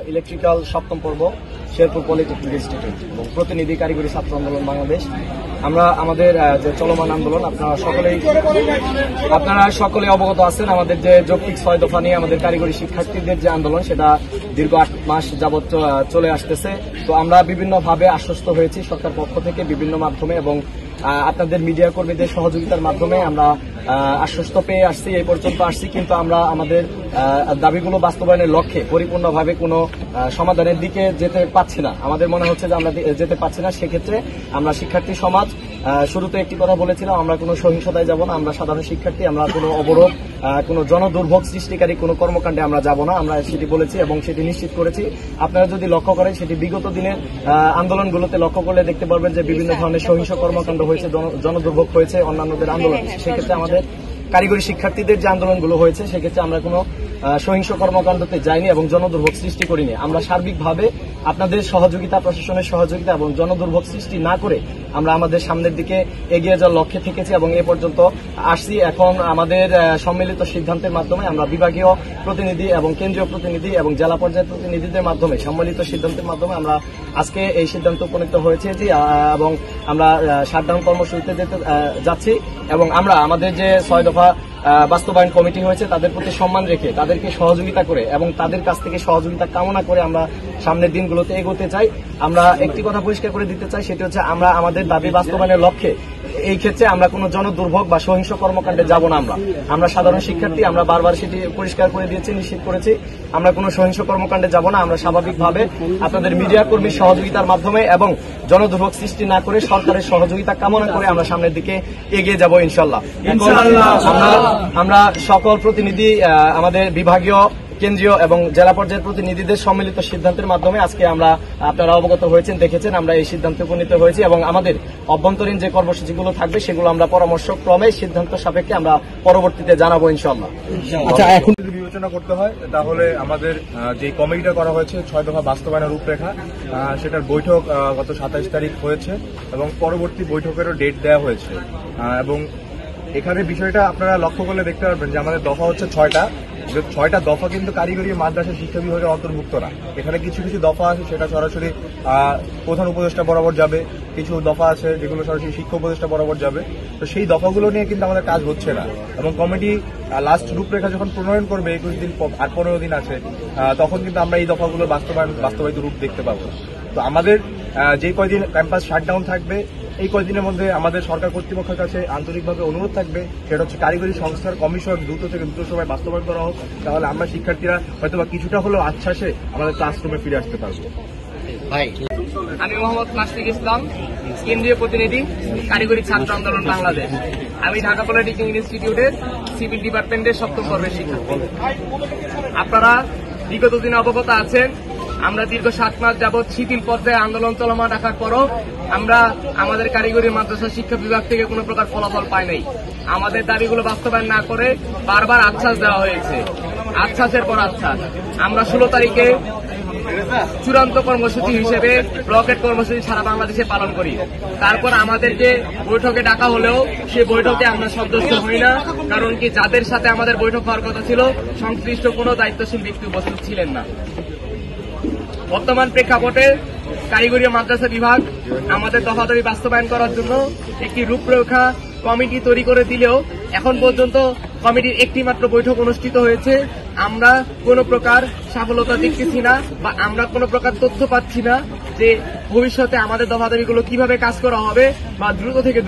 Electrical সপ্তম পর্ব Sherpur polytechnic institute এবং প্রতিনিধি কারিগরি ছাত্র আন্দোলন বাংলাদেশ। আমরা আমাদের যে চলমান আন্দোলন আপনারা সকলেই অবগত আছেন। আমাদের যে যৌক্তিক 6 দফা নিয়ে আমাদের কারিগরি শিক্ষার্থীদের যে আন্দোলন সেটা দীর্ঘ 8 মাস যাবৎ চলে আসতেছে। তো আমরা বিভিন্নভাবে আশ্বস্ত হয়েছি সরকার পক্ষ থেকে বিভিন্ন মাধ্যমে এবং আপনাদের মিডিয়া কর্মীদের সহযোগিতার মাধ্যমে আমরা আশ্বস্ত পেয়ে আসছি, এই পর্যন্ত আসছি। কিন্তু আমরা আমাদের দাবিগুলো বাস্তবায়নের লক্ষ্যে পরিপূর্ণভাবে কোনো সমাধানের দিকে যেতে পারছি না। আমাদের মনে হচ্ছে যে আমরা যেতে পারছি না। সেক্ষেত্রে আমরা শিক্ষার্থী সমাজ শুরুতে একটি কথা বলেছিলাম, আমরা কোনো সহিংসতায় যাব না, আমরা সাধারণ শিক্ষার্থী, আমরা কোনো অবরোধ, কোনো জনদুর্ভোগ সৃষ্টিকারী কোনো কর্মকাণ্ডে আমরা যাব না। আমরা সেটি বলেছি এবং সেটি নিশ্চিত করেছি। আপনারা যদি লক্ষ্য করেন সেটি বিগত দিনের আন্দোলনগুলোতে লক্ষ্য করলে দেখতে পারবেন যে বিভিন্ন ধরনের সহিংস কর্মকাণ্ড হয়েছে, জনদুর্ভোগ হয়েছে অন্যান্যদের আন্দোলন। সেক্ষেত্রে আমাদের কারিগরি শিক্ষার্থীদের যে আন্দোলনগুলো হয়েছে সেক্ষেত্রে আমরা কোনো সহিংস কর্মকাণ্ডতে যাইনি এবং জনদুর্ভোগ সৃষ্টি করিনি। আমরা সার্বিকভাবে আপনাদের সহযোগিতা, প্রশাসনের সহযোগিতা এবং জনদুর্ভোগ সৃষ্টি না করে আমরা আমাদের সামনের দিকে এগিয়ে যাওয়ার লক্ষ্যে থেকেছি এবং এ পর্যন্ত আসছি। এখন আমাদের সম্মিলিত সিদ্ধান্তের মাধ্যমে আমরা বিভাগীয় প্রতিনিধি এবং কেন্দ্রীয় প্রতিনিধি এবং জেলা পর্যায়ের প্রতিনিধিদের মাধ্যমে সম্মিলিত সিদ্ধান্তের মাধ্যমে আমরা আজকে এই সিদ্ধান্ত উপনীত হয়েছে যে এবং আমরা শাটডাউন কর্মসূচিতে যাচ্ছি এবং আমরা আমাদের যে 6 দফা বাস্তবায়ন কমিটি হয়েছে তাদের প্রতি সম্মান রেখে তাদেরকে সহযোগিতা করে এবং তাদের কাছ থেকে সহযোগিতা কামনা করে আমরা সামনের দিনগুলোতে এগোতে চাই। আমরা একটি কথা পরিষ্কার করে দিতে চাই, সেটি হচ্ছে আমরা আমাদের দাবি বাস্তবায়নের লক্ষ্যে এই ক্ষেত্রে আমরা কোনো জনদুর্ভোগ বা সহিংস কর্মকাণ্ডে যাব না। আমরা সাধারণ শিক্ষার্থী, আমরা বারবার সেটি পরিষ্কার করে দিয়েছি, নিশ্চিত করেছি আমরা কোনো সহিংস কর্মকাণ্ডে যাব না। আমরা স্বাভাবিকভাবে আপনাদের মিডিয়া কর্মীর সহযোগিতার মাধ্যমে এবং জনদুর্ভোগ সৃষ্টি না করে সরকারের সহযোগিতা কামনা করে আমরা সামনের দিকে এগিয়ে যাব ইনশাল্লাহ। আমরা সকল প্রতিনিধি, আমাদের বিভাগীয়, কেন্দ্রীয় এবং জেলা পর্যায়ের প্রতিনিধিদের সম্মিলিত সিদ্ধান্তের মাধ্যমে আজকে আমরা আপনারা অবগত হয়েছেন, দেখেছেন, আমরা এই সিদ্ধান্তে উপনীত হয়েছি এবং আমাদের অভ্যন্তরীণ যে কর্মসূচিগুলো থাকবে সেগুলো আমরা পরামর্শক্রমে সিদ্ধান্ত সাপেক্ষে আমরা পরবর্তীতে জানাবো ইনশাআল্লাহ। আচ্ছা, এখন যদি বিবেচনা করতে হয় তাহলে আমাদের যে কমিটিটা করা হয়েছে 6 দফা বাস্তবায়নের রূপরেখা, সেটার বৈঠক গত 27 তারিখ হয়েছে এবং পরবর্তী বৈঠকেরও ডেট দেওয়া হয়েছে। এবং এখানে বিষয়টা আপনারা লক্ষ্য করলে দেখতে পারবেন যে আমাদের দফা হচ্ছে 6টা। 6টা দফা কিন্তু কারিগরি মাদ্রাসা শিক্ষা বিভাগের অন্তর্ভুক্ত না। এখানে কিছু কিছু দফা আছে সেটা সরাসরি প্রধান উপদেষ্টা বরাবর যাবে, কিছু দফা আছে যেগুলো সরাসরি শিক্ষা উপদেষ্টা বরাবর যাবে। তো সেই দফাগুলো নিয়ে কিন্তু আমাদের কাজ হচ্ছে না এবং কমিটি লাস্ট রূপরেখা যখন প্রণয়ন করবে 21 দিন আর 15 দিন আছে, তখন কিন্তু আমরা এই দফাগুলো বাস্তবায়িত রূপ দেখতে পাবো। তো আমাদের যে কয়দিন ক্যাম্পাস শাটডাউন থাকবে এই কয়েকদিনের মধ্যে আমাদের সরকার কর্তৃপক্ষের কাছে আন্তরিকভাবে অনুরোধ থাকবে, সেটা হচ্ছে কারিগরি সংস্থার কমিশন দ্রুত থেকে দ্রুত সময় বাস্তবায়ন করা হোক। তাহলে আমরা শিক্ষার্থীরা হয়তো কিছুটা হলেও আশ্বাসে আমাদের ক্লাসরুমে ফিরে আসতে পারবো। আমি মোহাম্মদ মাশফিক ইসলাম, কেন্দ্রীয় প্রতিনিধি কারিগরি ছাত্র আন্দোলন বাংলাদেশ। আমি ঢাকা পলিটেকনিক ইনস্টিটিউটের সিভিল ডিপার্টমেন্টের 7ম বর্ষের শিক্ষার্থী। আপনারা বিগত দিনে অবগত আছেন, আমরা দীর্ঘ 7 মাস যাবৎ শিথিল পর্যায়ে আন্দোলন চলমান রাখার পরও আমরা আমাদের কারিগরি মাদ্রাসা শিক্ষা বিভাগ থেকে কোনো প্রকার ফলাফল পাই নাই। আমাদের দাবিগুলো বাস্তবায়ন না করে বারবার আশ্বাস দেওয়া হয়েছে, আশ্বাসের পর আশ্বাস। আমরা 16 তারিখে চূড়ান্ত কর্মসূচি হিসেবে ব্লকেট কর্মসূচি সারা বাংলাদেশে পালন করি। তারপর আমাদের যে বৈঠকে ডাকা হলেও সেই বৈঠকে আমরা সন্তুষ্ট হই না, কারণ কি যাদের সাথে আমাদের বৈঠক হওয়ার কথা ছিল সংশ্লিষ্ট কোনো দায়িত্বশীল ব্যক্তি উপস্থিত ছিলেন না। বর্তমান প্রেক্ষাপটে কারিগরি মাদ্রাসা বিভাগ আমাদের দফা দাবি বাস্তবায়ন করার জন্য একটি রূপরেখা কমিটি তৈরি করে দিলেও এখন পর্যন্ত কমিটির একটি মাত্র বৈঠক অনুষ্ঠিত হয়েছে। আমরা কোনো প্রকার সফলতা দেখতেছি না বা আমরা কোনো প্রকার তথ্য পাচ্ছি না যে ভবিষ্যতে আমাদের দফা দাবিগুলো কিভাবে কাজ করা হবে বা দ্রুত থেকে